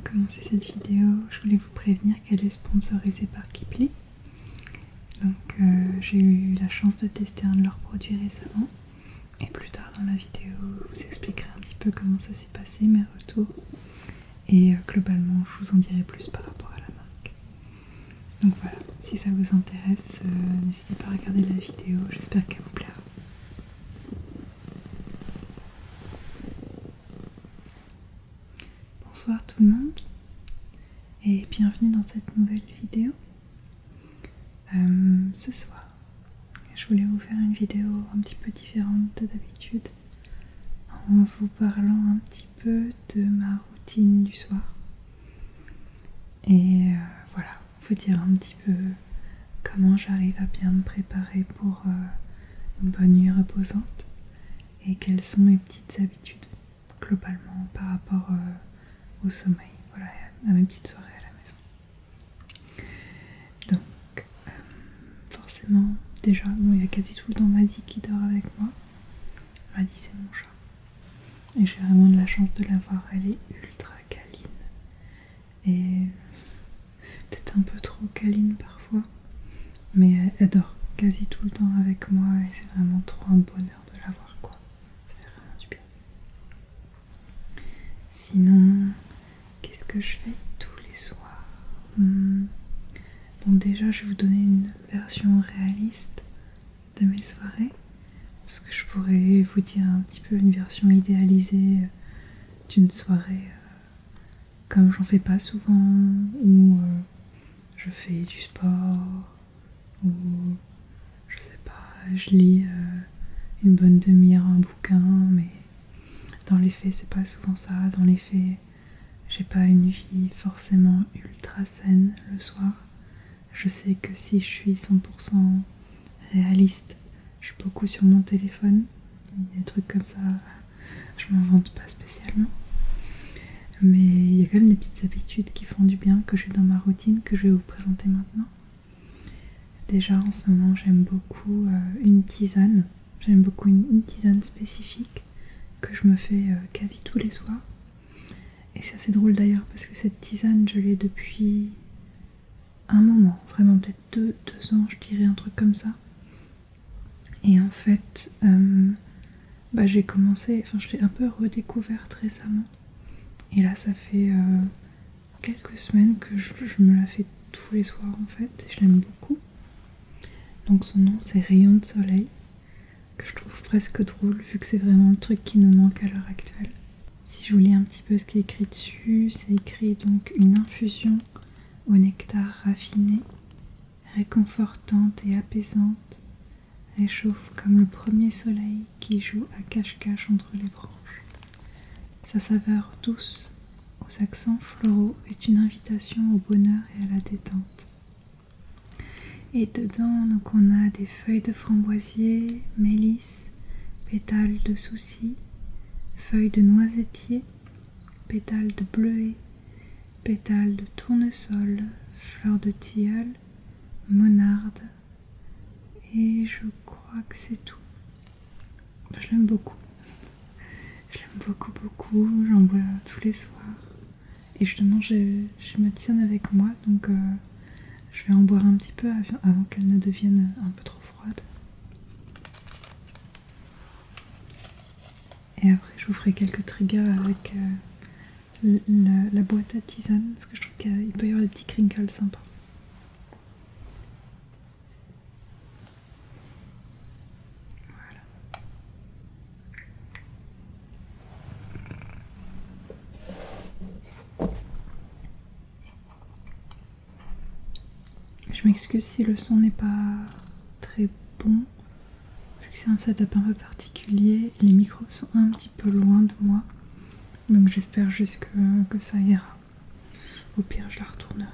commencer cette vidéo, je voulais vous prévenir qu'elle est sponsorisée par Keeply. Donc j'ai eu la chance de tester un de leurs produits récemment. Et plus tard dans la vidéo, je vous expliquerai un petit peu comment ça s'est passé, mes retours. Et globalement, je vous en dirai plus par rapport à la marque. Donc voilà, si ça vous intéresse, n'hésitez pas à regarder la vidéo, j'espère qu'elle vous plaira. Bonsoir tout le monde et bienvenue dans cette nouvelle vidéo. Ce soir, je voulais vous faire une vidéo un petit peu différente de d'habitude en vous parlant un petit peu de ma routine du soir et voilà, vous dire un petit peu comment j'arrive à bien me préparer pour une bonne nuit reposante et quelles sont mes petites habitudes globalement par rapport au sommeil, voilà, à mes petites soirées à la maison. Donc, forcément, déjà, bon, il y a quasi tout le temps Maddy qui dort avec moi. Maddy, c'est mon chat. Et j'ai vraiment de la chance de l'avoir, elle est ultra câline. Et peut-être un peu trop câline parfois, mais elle dort quasi tout le temps avec moi et c'est vraiment trop un bonheur de l'avoir, quoi. Ça fait vraiment du bien. Sinon, qu'est-ce que je fais tous les soirs? Bon, déjà, je vais vous donner une version réaliste de mes soirées, parce que je pourrais vous dire un petit peu une version idéalisée d'une soirée comme j'en fais pas souvent, où je fais du sport, ou je sais pas, je lis une bonne demi-heure un bouquin, mais dans les faits, c'est pas souvent ça. Dans les faits, j'ai pas une vie forcément ultra saine le soir. Je sais que si je suis 100% réaliste, je suis beaucoup sur mon téléphone. Des trucs comme ça, je m'en vante pas spécialement. Mais il y a quand même des petites habitudes qui font du bien, que j'ai dans ma routine, que je vais vous présenter maintenant. Déjà, en ce moment, j'aime beaucoup une tisane. J'aime beaucoup une tisane spécifique que je me fais quasi tous les soirs. Et c'est assez drôle d'ailleurs, parce que cette tisane, je l'ai depuis un moment, vraiment peut-être deux ans, je dirais, un truc comme ça. Et en fait, j'ai commencé, je l'ai un peu redécouverte récemment. Et là, ça fait quelques semaines que je me la fais tous les soirs en fait, et je l'aime beaucoup. Donc son nom, c'est Rayon de Soleil, que je trouve presque drôle, vu que c'est vraiment le truc qui nous manque à l'heure actuelle. Si je vous lis un petit peu ce qui est écrit dessus, c'est écrit donc une infusion au nectar raffiné, réconfortante et apaisante, réchauffe comme le premier soleil qui joue à cache-cache entre les branches. Sa saveur douce, aux accents floraux, est une invitation au bonheur et à la détente. Et dedans, donc, on a des feuilles de framboisier, mélisse, pétales de souci, feuilles de noisetier, pétales de bleuet, pétales de tournesol, fleurs de tilleul, monarde, et je crois que c'est tout. Je l'aime beaucoup. Je l'aime beaucoup, j'en bois tous les soirs. Et justement, j'ai ma tisane avec moi, donc je vais en boire un petit peu avant qu'elle ne devienne un peu trop froide. Et après, je vous ferai quelques triggers avec la boîte à tisane, parce que je trouve qu'il peut y avoir des petits crinkles sympas. Je m'excuse si le son n'est pas très bon, vu que c'est un setup un peu particulier, les micros sont un petit peu loin de moi, donc j'espère juste que ça ira. Au pire, je la retournerai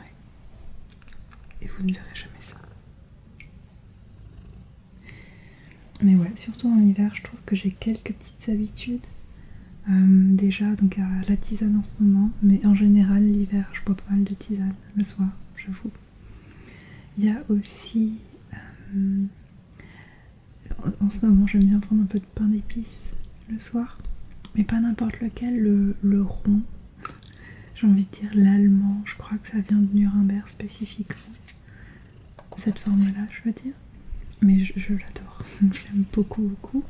et vous ne verrez jamais ça. Mais ouais, surtout en hiver, je trouve que j'ai quelques petites habitudes. Déjà, donc à la tisane en ce moment, mais en général, l'hiver, je bois pas mal de tisane le soir, j'avoue. Il y a aussi, en ce moment, j'aime bien prendre un peu de pain d'épices le soir, mais pas n'importe lequel, le rond. j'ai envie de dire l'allemand, je crois que ça vient de Nuremberg spécifiquement. Cette forme-là, je veux dire. Mais je l'adore, je l'aime beaucoup, beaucoup.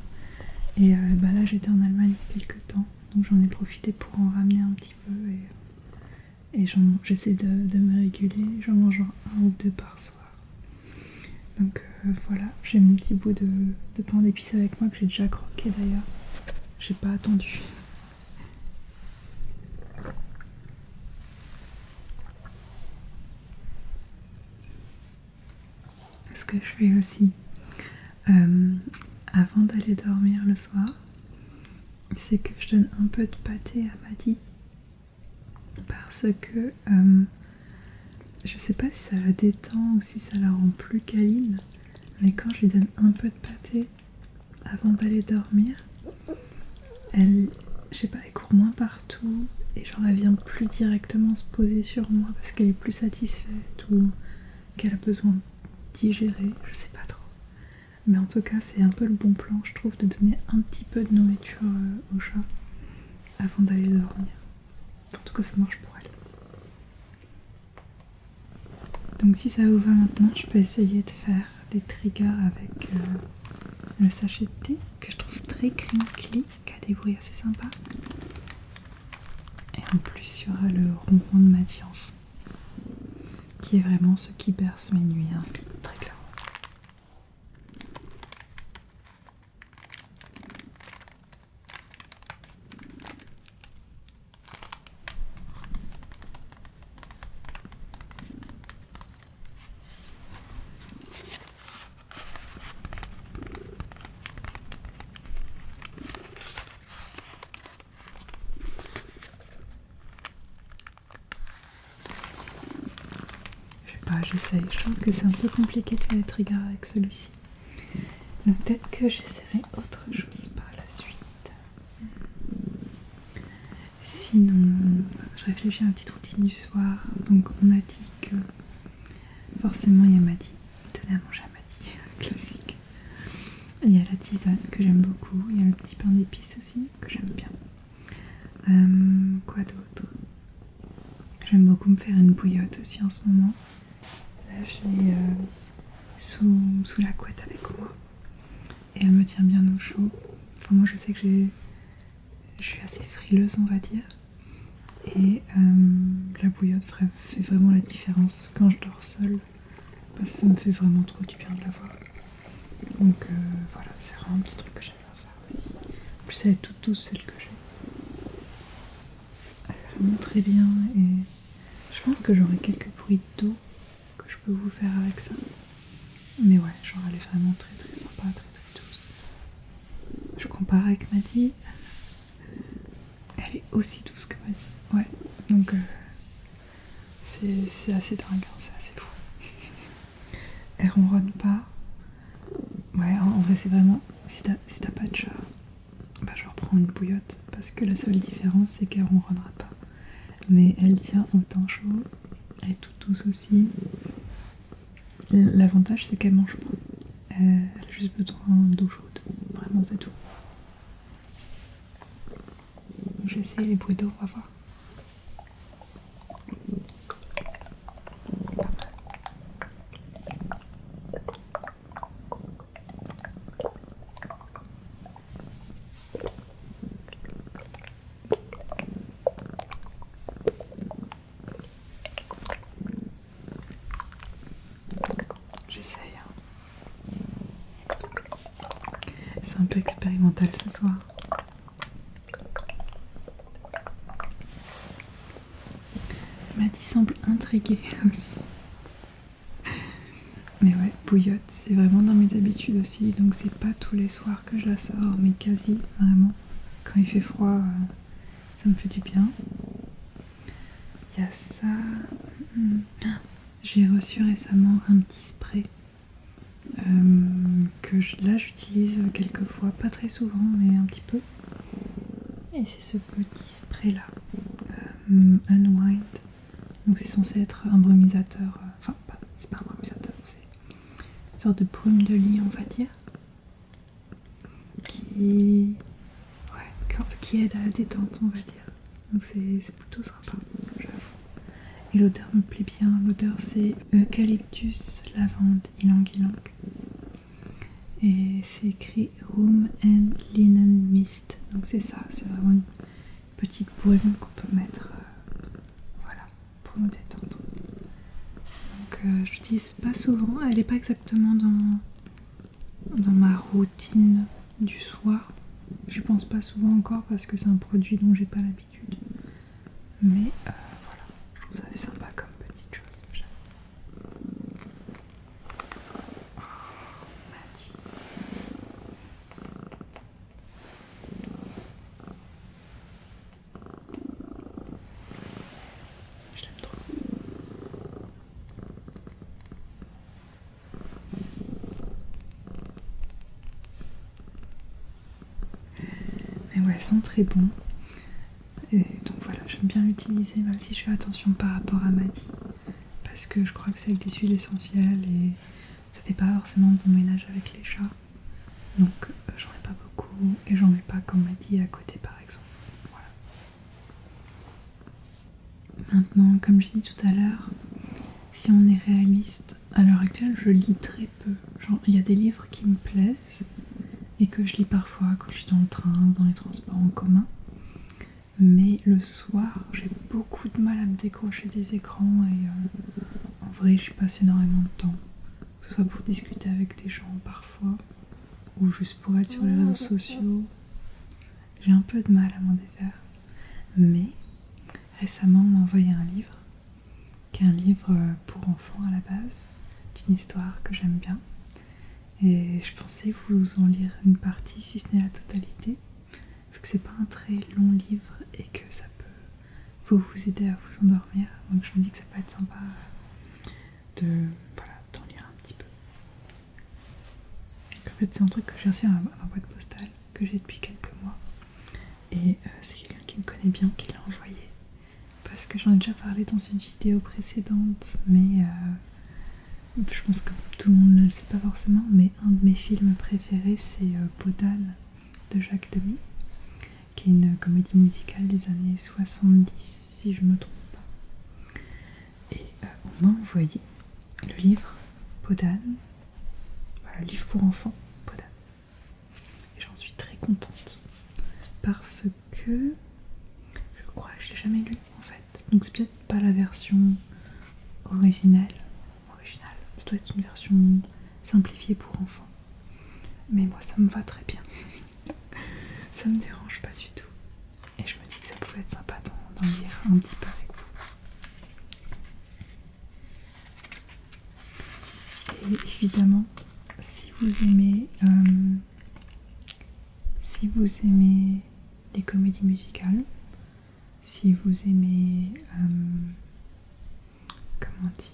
Et là, j'étais en Allemagne il y a quelques temps, donc j'en ai profité pour en ramener un petit peu. Et j'essaie de me réguler, j'en mange genre 1 ou 2 par soir. Donc voilà, j'ai mon petit bout de pain d'épices avec moi que j'ai déjà croqué d'ailleurs. J'ai pas attendu. Ce que je fais aussi avant d'aller dormir le soir, c'est que je donne un peu de pâté à Maddy parce que je sais pas si ça la détend ou si ça la rend plus câline, mais quand je lui donne un peu de pâté avant d'aller dormir, elle, je sais pas, elle court moins partout et genre elle vient plus directement se poser sur moi parce qu'elle est plus satisfaite ou qu'elle a besoin de digérer, je sais pas trop. Mais en tout cas, c'est un peu le bon plan, je trouve, de donner un petit peu de nourriture au chat avant d'aller dormir. En tout cas, ça marche pour elle. Donc si ça vous va maintenant, je peux essayer de faire des triggers avec le sachet de thé, que je trouve très crinkly, qui a des bruits assez sympas. Et en plus, il y aura le ronron de Maddy en fond, qui est vraiment ce qui berce mes nuits, hein, très clairement. J'essaye, je trouve que c'est un peu compliqué de faire les triggers avec celui-ci. Donc peut-être que j'essaierai autre chose par la suite. Sinon, je réfléchis à une petite routine du soir. Donc on a dit que forcément il y a Maddy, donner à manger à Maddy, classique. Il y a la tisane que j'aime beaucoup, il y a le petit pain d'épices aussi que j'aime bien. Quoi d'autre? J'aime beaucoup me faire une bouillotte aussi en ce moment. Là je l'ai sous la couette avec moi et elle me tient bien au chaud. Enfin moi je sais que je suis assez frileuse on va dire et la bouillotte fait vraiment la différence quand je dors seule parce que ça me fait vraiment trop du bien de l'avoir. Donc voilà, c'est vraiment un petit truc que j'aime bien faire aussi. En plus elle est toute douce celle que j'ai. Elle est vraiment très bien et je pense que j'aurai quelques bruits d'eau que je peux vous faire avec ça. Mais ouais, genre elle est vraiment très très sympa, très très douce. Je compare avec Maddy, elle est aussi douce que Maddy. Ouais, donc c'est assez dingue, hein, c'est assez fou. Elle ronronne pas. Ouais, en vrai c'est vraiment, si t'as pas de chat, bah genre prends une bouillotte parce que la seule différence c'est qu'elle ronronnera pas. Mais elle tient au temps chaud, elle est toute douce aussi. L'avantage c'est qu'elle mange pas. Elle a juste besoin d'eau chaude, vraiment c'est tout. Je vais essayer les bruits d'eau, on va voir. J'essaye. C'est un peu expérimental ce soir. Maddy semble intriguée aussi. Mais ouais, bouillotte, c'est vraiment dans mes habitudes aussi, donc c'est pas tous les soirs que je la sors, mais quasi, vraiment. Quand il fait froid, ça me fait du bien. Il y a ça. J'ai reçu récemment un petit spray que là j'utilise quelques fois, pas très souvent, mais un petit peu. Et c'est ce petit spray là, Unwind. Donc c'est censé être un brumisateur, enfin c'est pas un brumisateur, c'est une sorte de brume de lit on va dire, qui aide à la détente on va dire. Donc c'est plutôt sympa, Et l'odeur me plaît bien. L'odeur c'est eucalyptus, lavande, ylang ylang. Et c'est écrit Room and Linen Mist. Donc c'est ça, c'est vraiment une petite brume qu'on peut mettre voilà, pour nous détendre. Donc je l'utilise pas souvent. Elle n'est pas exactement dans ma routine du soir. Je pense pas souvent encore parce que c'est un produit dont j'ai pas l'habitude. Mais voilà, je trouve ça assez sympa comme petite chose. Maddy. Je l'aime trop. Mais ouais, elles sont très bons. Et donc voilà, j'aime bien l'utiliser même si je fais attention par rapport à Maddy. Parce que je crois que c'est avec des huiles essentielles et ça fait pas forcément bon ménage avec les chats. Donc j'en ai pas beaucoup et j'en mets pas comme Maddy à côté par exemple. Voilà. Maintenant, comme je dis tout à l'heure, si on est réaliste, à l'heure actuelle je lis très peu. Genre il y a des livres qui me plaisent et que je lis parfois quand je suis dans le train ou dans les transports en commun. Mais le soir, j'ai beaucoup de mal à me décrocher des écrans et en vrai, j'y passe énormément de temps. Que ce soit pour discuter avec des gens parfois, ou juste pour être sur les réseaux sociaux. J'ai un peu de mal à m'en défaire. Mais récemment, on m'a envoyé un livre, qui est un livre pour enfants à la base, d'une histoire que j'aime bien. Et je pensais vous en lire une partie, si ce n'est la totalité, vu que c'est pas un très long livre et que ça peut vous aider à vous endormir. Donc je me dis que ça peut être sympa d'en lire un petit peu. En fait, c'est un truc que j'ai reçu à ma boîte postale, que j'ai depuis quelques mois. Et c'est quelqu'un qui me connaît bien qui l'a envoyé. Parce que j'en ai déjà parlé dans une vidéo précédente, mais je pense que tout le monde ne le sait pas forcément, mais un de mes films préférés, c'est Podane de Jacques Demy, qui est une comédie musicale des années 70, si je me trompe pas. Et on m'a envoyé le livre Podane, voilà, le livre pour enfants, Podane. Et j'en suis très contente, parce que je crois que je l'ai jamais lu en fait. Donc c'est peut-être pas la version originale, ça doit être une version simplifiée pour enfants. Mais moi ça me va très bien. Ça me dérange pas du tout. Et je me dis que ça pouvait être sympa d'en lire un petit peu avec vous. Et évidemment, si vous aimez les comédies musicales, si vous aimez comment dire,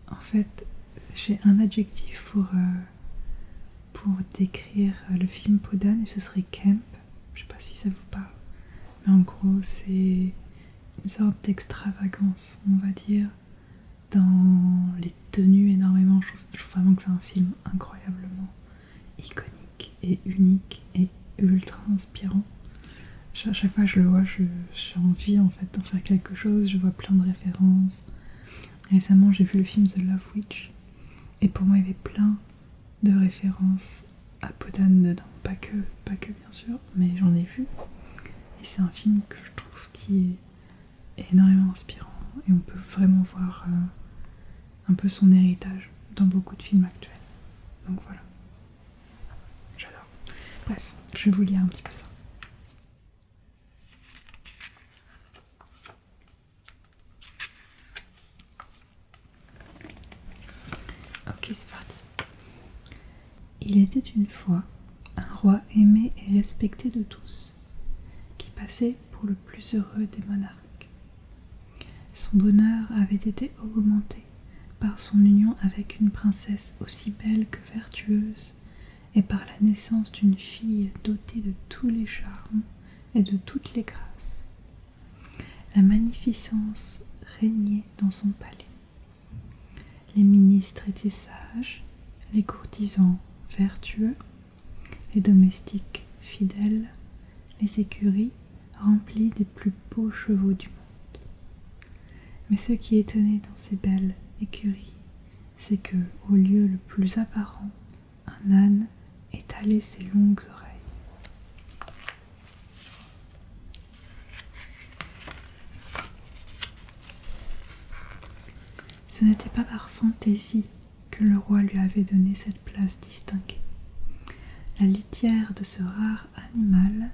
en fait j'ai un adjectif pour décrire le film Podane et ce serait camp. Je sais pas si ça vous parle, mais en gros c'est une sorte d'extravagance, on va dire, dans les tenues énormément. Je trouve vraiment que c'est un film incroyablement iconique et unique et ultra inspirant. À chaque fois que je le vois, j'ai envie en fait d'en faire quelque chose. Je vois plein de références. Récemment, j'ai vu le film The Love Witch et pour moi, il y avait plein de références à Podane dedans. Pas que bien sûr, mais j'en ai vu. Et c'est un film que je trouve qui est énormément inspirant et on peut vraiment voir un peu son héritage dans beaucoup de films actuels. Donc voilà. J'adore. Bref, je vais vous lire un petit peu ça. Ok, c'est parti. Il était une fois un roi aimé et respecté de tous, qui passait pour le plus heureux des monarques. Son bonheur avait été augmenté par son union avec une princesse aussi belle que vertueuse et par la naissance d'une fille dotée de tous les charmes et de toutes les grâces. La magnificence régnait dans son palais. Les ministres étaient sages, les courtisans vertueux, les domestiques fidèles, les écuries remplies des plus beaux chevaux du monde. Mais ce qui étonnait dans ces belles écuries, c'est que, au lieu le plus apparent, un âne étalait ses longues oreilles. Ce n'était pas par fantaisie que le roi lui avait donné cette place distinguée. La litière de ce rare animal,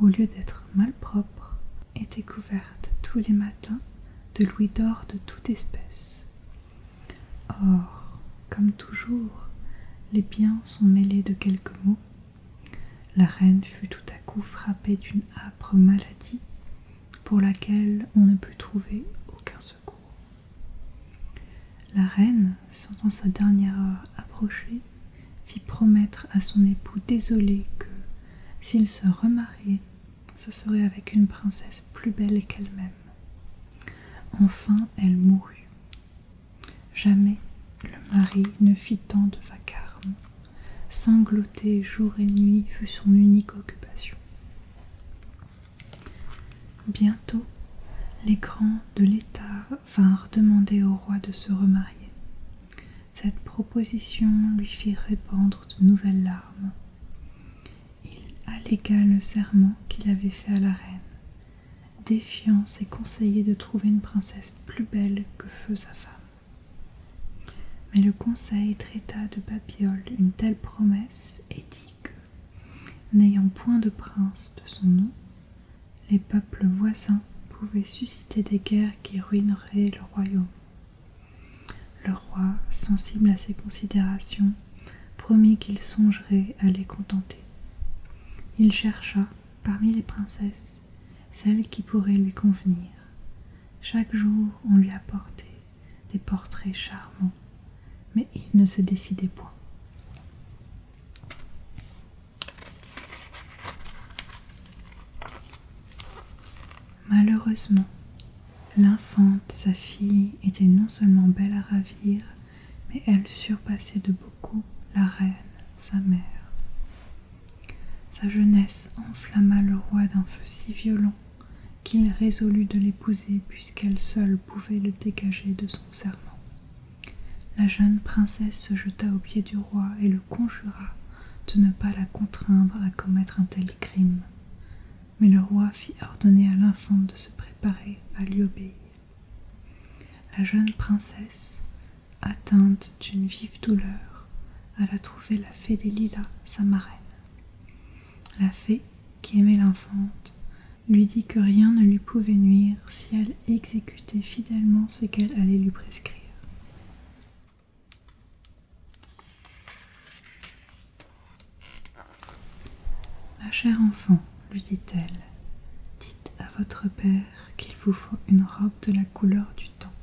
au lieu d'être malpropre, était couverte tous les matins de louis d'or de toute espèce. Or, comme toujours, les biens sont mêlés de quelques maux. La reine fut tout à coup frappée d'une âpre maladie pour laquelle on ne put trouver aucun secours. La reine, sentant sa dernière heure approcher, fit promettre à son époux désolé que, s'il se remariait, ce serait avec une princesse plus belle qu'elle-même. Enfin, elle mourut. Jamais le mari ne fit tant de vacarme. Sangloter jour et nuit fut son unique occupation. Bientôt, les grands de l'État vinrent demander au roi de se remarier. Cette proposition lui fit répandre de nouvelles larmes. Il allégua le serment qu'il avait fait à la reine, défiant ses conseillers de trouver une princesse plus belle que feu sa femme. Mais le conseil traita de babiole une telle promesse et dit que, n'ayant point de prince de son nom, les peuples voisins pouvaient susciter des guerres qui ruineraient le royaume. Le roi, sensible à ces considérations, promit qu'il songerait à les contenter. Il chercha, parmi les princesses, celle qui pourrait lui convenir. Chaque jour, on lui apportait des portraits charmants, mais il ne se décidait point. Malheureusement, l'infante, sa fille, était non seulement belle à ravir, mais elle surpassait de beaucoup la reine, sa mère. Sa jeunesse enflamma le roi d'un feu si violent qu'il résolut de l'épouser puisqu'elle seule pouvait le dégager de son serment. La jeune princesse se jeta aux pieds du roi et le conjura de ne pas la contraindre à commettre un tel crime. Mais le roi fit ordonner à l'infante de se préparer à lui obéir. La jeune princesse, atteinte d'une vive douleur, alla trouver la fée des lilas, sa marraine. La fée, qui aimait l'infante, lui dit que rien ne lui pouvait nuire si elle exécutait fidèlement ce qu'elle allait lui prescrire. Ma chère enfant, lui dit-elle, dites à votre père qu'il vous faut une robe de la couleur du temps.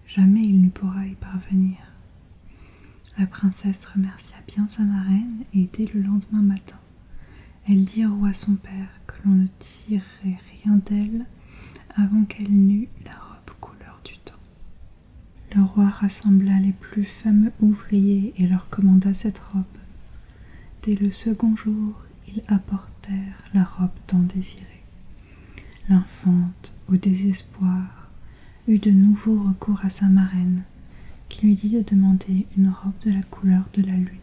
Jamais il ne pourra y parvenir. La princesse remercia bien sa marraine et dès le lendemain matin, elle dit au roi son père que l'on ne tirerait rien d'elle avant qu'elle n'eût la robe couleur du temps. Le roi rassembla les plus fameux ouvriers et leur commanda cette robe. Dès le second jour, ils apportèrent la robe tant désirée. L'infante, au désespoir, eut de nouveau recours à sa marraine, qui lui dit de demander une robe de la couleur de la lune.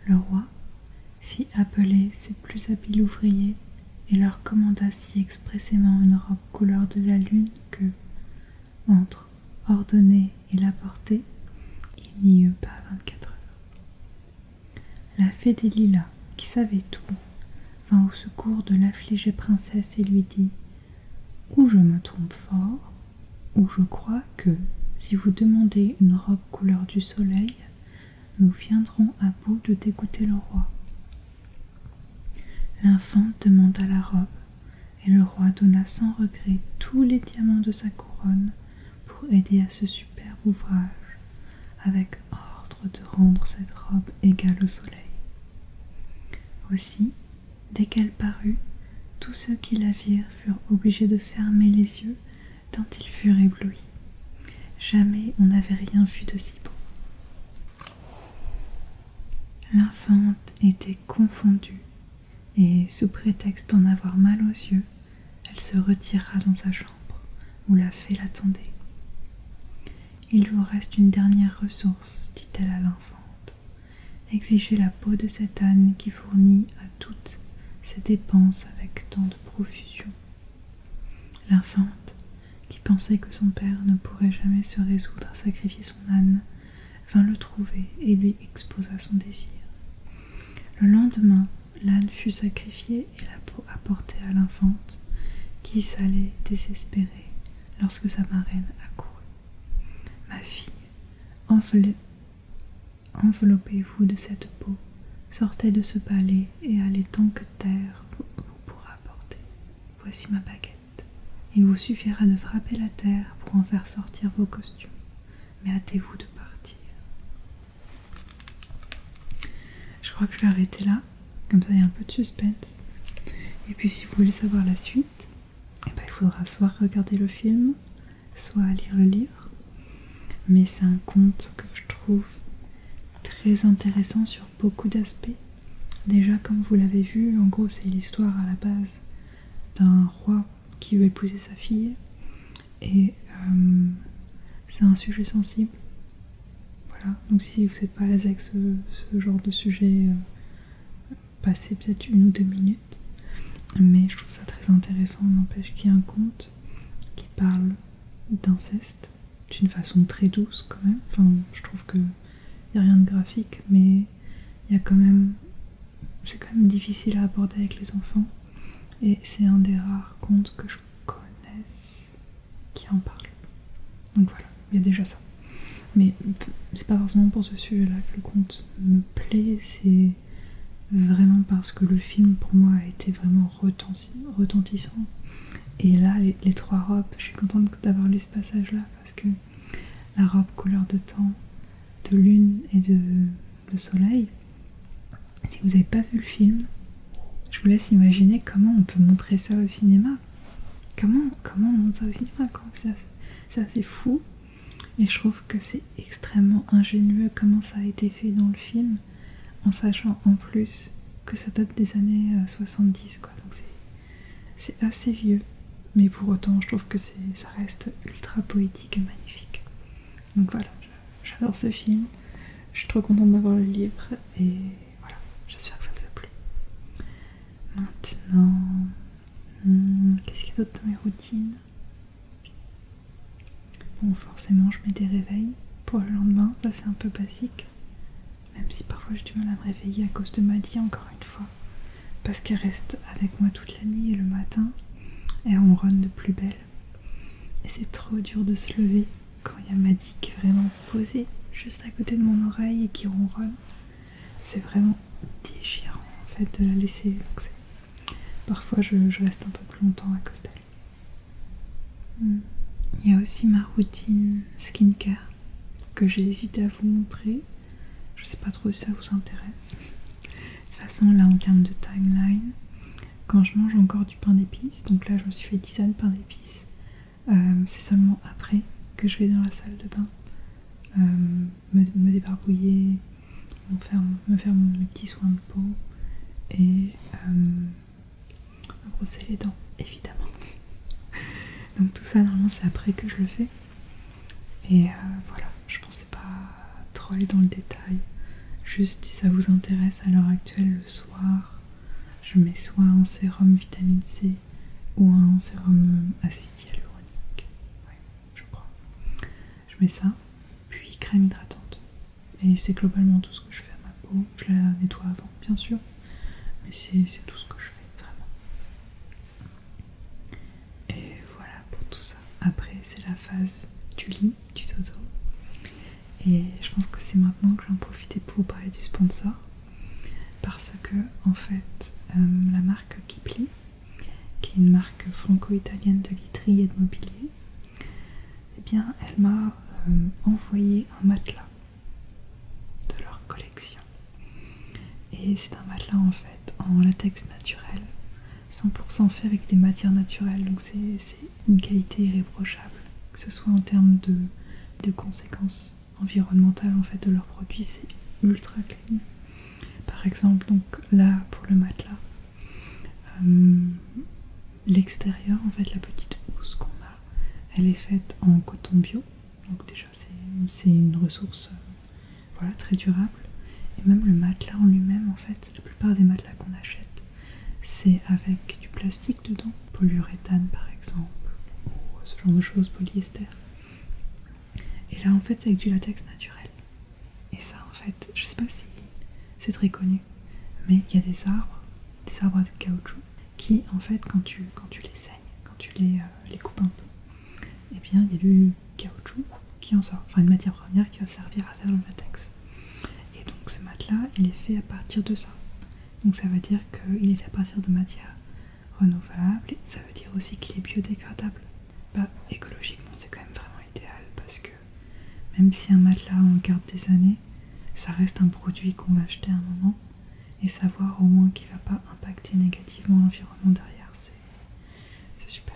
Le roi fit appeler ses plus habiles ouvriers et leur commanda si expressément une robe couleur de la lune que, entre ordonner et la porter, il n'y eut pas 24 heures. La fée des lilas, qui savait tout, vint au secours de l'affligée princesse et lui dit « Ou je me trompe fort, ou je crois que, si vous demandez une robe couleur du soleil, nous viendrons à bout de dégoûter le roi. » L'infante demanda la robe, et le roi donna sans regret tous les diamants de sa couronne pour aider à ce superbe ouvrage, avec ordre de rendre cette robe égale au soleil. Aussi, dès qu'elle parut, tous ceux qui la virent furent obligés de fermer les yeux tant ils furent éblouis. Jamais on n'avait rien vu de si beau. L'infante était confondue, et, sous prétexte d'en avoir mal aux yeux, elle se retira dans sa chambre, où la fée l'attendait. Il vous reste une dernière ressource, dit-elle à l'infante. Exigez la peau de cet âne qui fournit à toutes ses dépenses avec tant de profusion. L'infante, qui pensait que son père ne pourrait jamais se résoudre à sacrifier son âne, vint le trouver et lui exposa son désir. Le lendemain, l'âne fut sacrifié et la peau apportée à l'infante, qui s'allait désespérée lorsque sa marraine accourut. « Ma fille, enveloppez-vous de cette peau, sortez de ce palais et allez tant que terre vous pourra porter. Voici ma baguette. Il vous suffira de frapper la terre pour en faire sortir vos costumes, mais hâtez-vous de partir. » Je crois que je vais arrêter là, comme ça il y a un peu de suspense. Et puis si vous voulez savoir la suite, il faudra soit regarder le film, soit lire le livre. Mais c'est un conte que je trouve très intéressant sur beaucoup d'aspects. Déjà, comme vous l'avez vu, en gros c'est l'histoire à la base d'un roi qui veut épouser sa fille. Et c'est un sujet sensible. Voilà, donc si vous n'êtes pas à l'aise avec ce genre de sujet, passez peut-être 1 ou 2 minutes. Mais je trouve ça très intéressant, n'empêche qu'il y a un conte qui parle d'inceste d'une façon très douce quand même. Enfin, je trouve que il n'y a rien de graphique, mais il y a quand même... c'est quand même difficile à aborder avec les enfants. Et c'est un des rares contes que je connaisse qui en parle. Donc voilà, il y a déjà ça. Mais c'est pas forcément pour ce sujet-là que le conte me plaît, c'est vraiment parce que le film pour moi a été vraiment retentissant. Et là, les 3 robes, je suis contente d'avoir lu ce passage-là parce que la robe couleur de temps, de lune et de soleil, si vous n'avez pas vu le film, je vous laisse imaginer comment on peut montrer ça au cinéma. Comment on montre ça au cinéma quoi. C'est assez fou. Et je trouve que c'est extrêmement ingénieux comment ça a été fait dans le film, en sachant en plus que ça date des années 70 quoi. Donc c'est assez vieux. Mais pour autant, je trouve que ça reste ultra poétique et magnifique. Donc voilà, j'adore ce film. Je suis trop contente d'avoir le livre. Et voilà, j'espère que ça vous a plu. Maintenant, qu'est-ce qu'il y a d'autre dans mes routines ? Bon, forcément, je mets des réveils pour le lendemain. Ça, c'est un peu basique. Même si parfois j'ai du mal à me réveiller à cause de Maddy, encore une fois. Parce qu'elle reste avec moi toute la nuit et le matin. Elle ronronne de plus belle. Et c'est trop dur de se lever quand il y a Maddy qui est vraiment posée juste à côté de mon oreille et qui ronronne. C'est vraiment déchirant en fait de la laisser. Donc parfois je reste un peu plus longtemps à cause d'elle. Il y a aussi ma routine skincare que j'ai hésité à vous montrer. Je sais pas trop si ça vous intéresse. De toute façon là en termes de timeline, quand je mange encore du pain d'épices, donc là je me suis fait tisane pain d'épices, c'est seulement après que je vais dans la salle de bain me débarbouiller, me faire mes petits soins de peau et me brosser les dents évidemment. Donc tout ça normalement c'est après que je le fais. Et voilà, je pensais pas trop aller dans le détail. Juste si ça vous intéresse à l'heure actuelle le soir, je mets soit un sérum vitamine C ou un sérum acide hyaluronique. Ouais, je crois. Je mets ça, puis crème hydratante. Et c'est globalement tout ce que je fais à ma peau. Je la nettoie avant, bien sûr. Mais c'est tout ce que je fais, vraiment. Et voilà pour tout ça. Après, c'est la phase du lit, du dodo. Et je pense que c'est maintenant que je vais en profiter pour vous parler du sponsor. Parce que, en fait, la marque Kipli, qui est une marque franco-italienne de literie et de mobilier, eh bien, elle m'a envoyé un matelas de leur collection. Et c'est un matelas, en fait, en latex naturel, 100% fait avec des matières naturelles, donc c'est une qualité irréprochable, que ce soit en termes de conséquences environnementales, en fait, de leurs produits, c'est ultra clean. Par exemple, donc là pour le matelas, l'extérieur, en fait la petite housse qu'on a, Elle est faite en coton bio, donc déjà c'est une ressource voilà, très durable. Et même le matelas en lui-même, en fait, la plupart des matelas qu'on achète, c'est avec du plastique dedans, polyuréthane par exemple, ou ce genre de choses, polyester. Et là en fait c'est avec du latex naturel. Et ça en fait, je sais pas si c'est très connu, mais il y a des arbres de caoutchouc, qui en fait quand tu les saignes, quand tu les coupes un peu, et bien il y a du caoutchouc qui en sort, enfin une matière première qui va servir à faire le latex. Et donc ce matelas, il est fait à partir de ça. Donc ça veut dire qu'il est fait à partir de matières renouvelables, et ça veut dire aussi qu'il est biodégradable. Bah, écologiquement, c'est quand même vraiment idéal, parce que même si un matelas on le garde des années, ça reste un produit qu'on va acheter à un moment, et savoir au moins qu'il va pas impacter négativement l'environnement derrière, c'est super.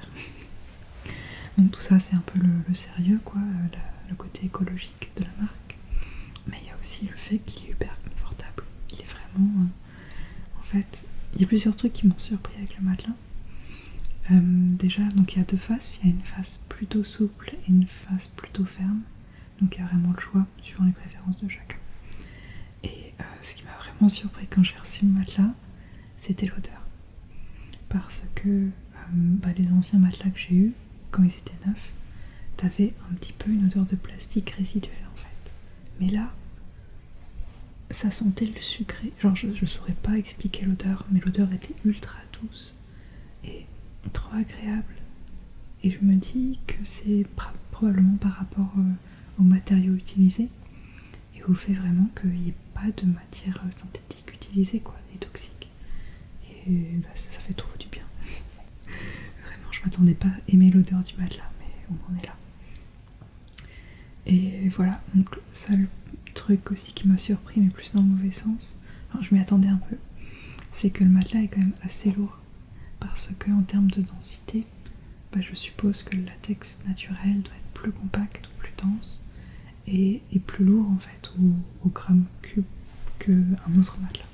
Donc tout ça, c'est un peu le sérieux, quoi, le côté écologique de la marque. Mais il y a aussi le fait qu'il est hyper confortable. Il est vraiment... en fait, il y a plusieurs trucs qui m'ont surpris avec le matelas. Déjà, donc il y a deux faces. Il y a une face plutôt souple et une face plutôt ferme. Donc il y a vraiment le choix suivant les préférences de chacun. Et ce qui m'a vraiment surpris quand j'ai reçu le matelas, c'était l'odeur. Parce que les anciens matelas que j'ai eus, quand ils étaient neufs, t'avais un petit peu une odeur de plastique résiduelle en fait. Mais là, ça sentait le sucré. Genre je saurais pas expliquer l'odeur, mais l'odeur était ultra douce et trop agréable. Et je me dis que c'est probablement par rapport aux matériaux utilisés et au fait vraiment qu'il n'y ait pas de matière synthétique utilisée, quoi, et toxique. Et ça fait trop du bien. Vraiment, je m'attendais pas à aimer l'odeur du matelas, mais on en est là. Et voilà, donc ça, le truc aussi qui m'a surpris, mais plus dans le mauvais sens, enfin, je m'y attendais un peu, c'est que le matelas est quand même assez lourd, parce que en termes de densité, je suppose que le latex naturel doit être plus compact ou plus dense et plus lourd en fait au gramme cube qu'un autre matelas.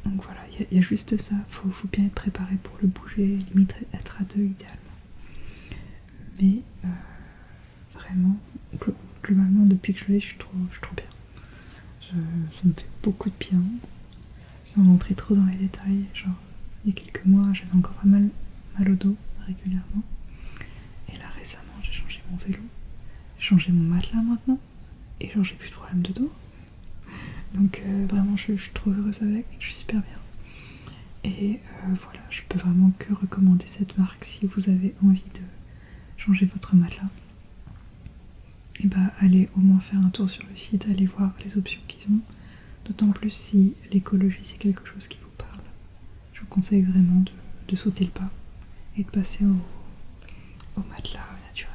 Donc voilà, il y a juste ça, faut bien être préparé pour le bouger, limite être à deux idéalement. Mais vraiment, globalement depuis que je l'ai, je suis trop bien. Ça me fait beaucoup de bien, sans rentrer trop dans les détails. Genre, il y a quelques mois, j'avais encore pas mal au dos régulièrement. Et là récemment, j'ai changé mon vélo, j'ai changé mon matelas maintenant, et genre j'ai plus de problème de dos. Donc vraiment, je suis trop heureuse avec, je suis super bien. Et voilà, je peux vraiment que recommander cette marque si vous avez envie de changer votre matelas. Et allez au moins faire un tour sur le site, allez voir les options qu'ils ont. D'autant plus si l'écologie c'est quelque chose qui vous parle. Je vous conseille vraiment de sauter le pas et de passer au matelas naturel.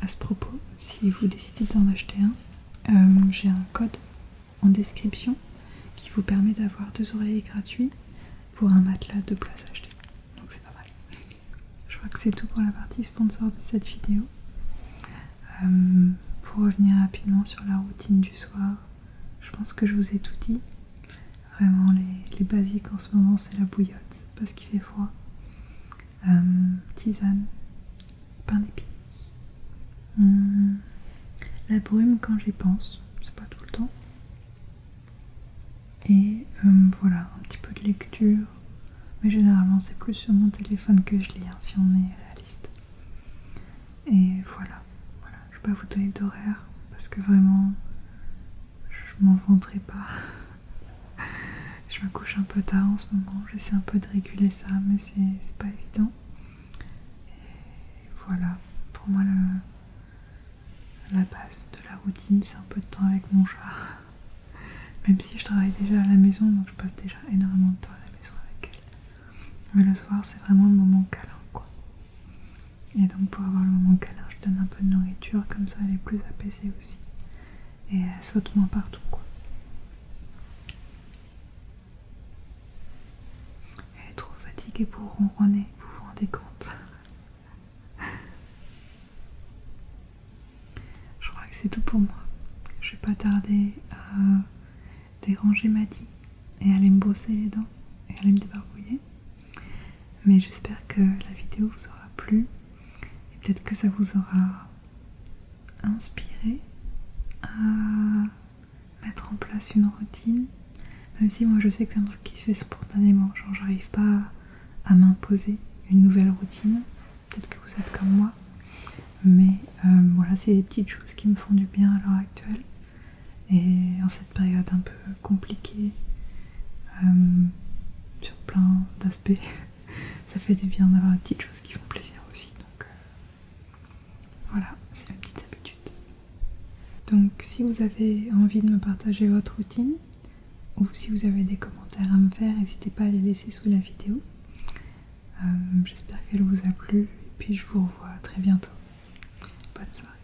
À ce propos, si vous décidez d'en acheter un, j'ai un code en description qui vous permet d'avoir 2 oreillers gratuits pour un matelas 2 places achetées. Donc c'est pas mal. Je crois que c'est tout pour la partie sponsor de cette vidéo. Pour revenir rapidement sur la routine du soir, je pense que je vous ai tout dit. Vraiment les basiques en ce moment, c'est la bouillotte parce qu'il fait froid, tisane, pain d'épices, la brume quand j'y pense, c'est pas tout le temps, et voilà, un petit peu de lecture, mais généralement c'est plus sur mon téléphone que je lis, si on est réaliste. Et voilà, je vais pas vous donner d'horaire parce que vraiment je m'en vanterai pas. Je me couche un peu tard en ce moment, j'essaie un peu de réguler ça, mais c'est pas évident. Et voilà, pour moi la base de la routine, c'est un peu de temps avec mon chat. Même si je travaille déjà à la maison, donc je passe déjà énormément de temps à la maison avec elle. Mais le soir, c'est vraiment le moment câlin, quoi. Et donc pour avoir le moment câlin, je donne un peu de nourriture, comme ça elle est plus apaisée aussi. Et elle saute moins partout, quoi. Elle est trop fatiguée pour ronronner, vous vous rendez compte? Je crois que c'est tout pour moi. Je vais pas tarder à déranger Maddy et aller me brosser les dents et aller me débarbouiller. Mais j'espère que la vidéo vous aura plu. Et peut-être que ça vous aura inspiré à mettre en place une routine, même si moi je sais que c'est un truc qui se fait spontanément, genre j'arrive pas à m'imposer une nouvelle routine, peut-être que vous êtes comme moi, mais voilà, c'est des petites choses qui me font du bien à l'heure actuelle, et en cette période un peu compliquée, sur plein d'aspects, ça fait du bien d'avoir des petites choses qui font plaisir aussi, donc voilà, c'est mes petites habitudes. Donc si vous avez envie de me partager votre routine, ou si vous avez des commentaires à me faire, n'hésitez pas à les laisser sous la vidéo. J'espère qu'elle vous a plu, et puis je vous revois très bientôt. Bonne soirée.